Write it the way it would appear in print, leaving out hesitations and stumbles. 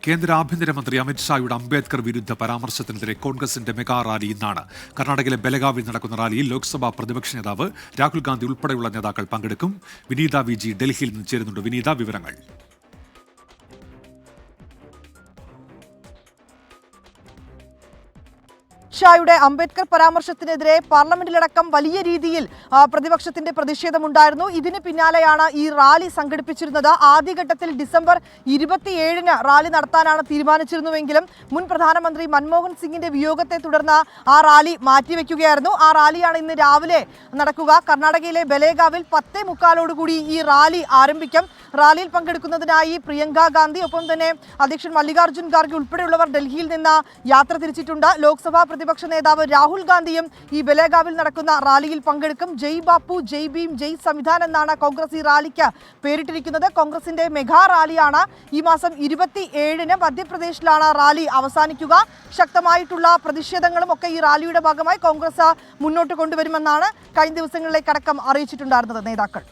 കേന്ദ്ര ആഭ്യന്തരമന്ത്രി അമിത്ഷായുടെ അംബേദ്കർ വിരുദ്ധ പരാമർശത്തിനെതിരെ കോൺഗ്രസിന്റെ മെഗാ റാലി ഇന്നാണ്. കർണാടകയിലെ ബെലഗാവിൽ നടക്കുന്ന റാലിയിൽ ലോക്സഭാ പ്രതിപക്ഷ നേതാവ് രാഹുൽ ഗാന്ധി ഉൾപ്പെടെയുള്ള നേതാക്കൾ പങ്കെടുക്കും. വിനീത വിജി ഡൽഹിയിൽ നിന്ന് ചേരുന്നുണ്ട്. വിനീത, വിവരങ്ങൾ. ഷായുടെ അംബേദ്കർ പരാമർശത്തിനെതിരെ പാർലമെന്റിലടക്കം വലിയ രീതിയിൽ പ്രതിപക്ഷത്തിന്റെ പ്രതിഷേധമുണ്ടായിരുന്നു. ഇതിന് പിന്നാലെയാണ് ഈ റാലി സംഘടിപ്പിച്ചിരുന്നത്. ആദ്യഘട്ടത്തിൽ ഡിസംബർ 27-ന് റാലി നടത്താനാണ് തീരുമാനിച്ചിരുന്നുവെങ്കിലും മുൻ പ്രധാനമന്ത്രി മൻമോഹൻ സിംഗിന്റെ വിയോഗത്തെ തുടർന്ന് ആ റാലി മാറ്റിവെക്കുകയായിരുന്നു. ആ റാലിയാണ് ഇന്ന് രാവിലെ നടക്കുക. കർണാടകയിലെ ബെലേഗാവിൽ 10:45 ഈ റാലി ആരംഭിക്കും. റാലിയിൽ പങ്കെടുക്കുന്നതിനായി പ്രിയങ്ക ഗാന്ധി, ഒപ്പം തന്നെ അധ്യക്ഷൻ മല്ലികാർജ്ജുൻ ഖാർഗെ ഉൾപ്പെടെയുള്ളവർ ഡൽഹിയിൽ നിന്ന് യാത്ര തിരിച്ചിട്ടുണ്ട്. ലോക്സഭാ പ്രതിപക്ഷ നേതാവ് രാഹുൽ ഗാന്ധിയും ഈ ബെലേഗാവിൽ നടക്കുന്ന റാലിയിൽ പങ്കെടുക്കും. ജയ് ബാപ്പു, ജയ് ഭീം, ജയ് സംവിധാൻ എന്നാണ് കോൺഗ്രസ് ഈ റാലിക്ക് പേരിട്ടിരിക്കുന്നത്. കോൺഗ്രസിന്റെ മെഗാ റാലിയാണ്. ഈ മാസം 27-ന് മധ്യപ്രദേശിലാണ് റാലി അവസാനിക്കുക. ശക്തമായിട്ടുള്ള പ്രതിഷേധങ്ങളും ഒക്കെ ഈ റാലിയുടെ ഭാഗമായി കോൺഗ്രസ് മുന്നോട്ട് കൊണ്ടുവരുമെന്നാണ് കഴിഞ്ഞ ദിവസങ്ങളിലേക്കടക്കം അറിയിച്ചിട്ടുണ്ടായിരുന്നത് നേതാക്കൾ.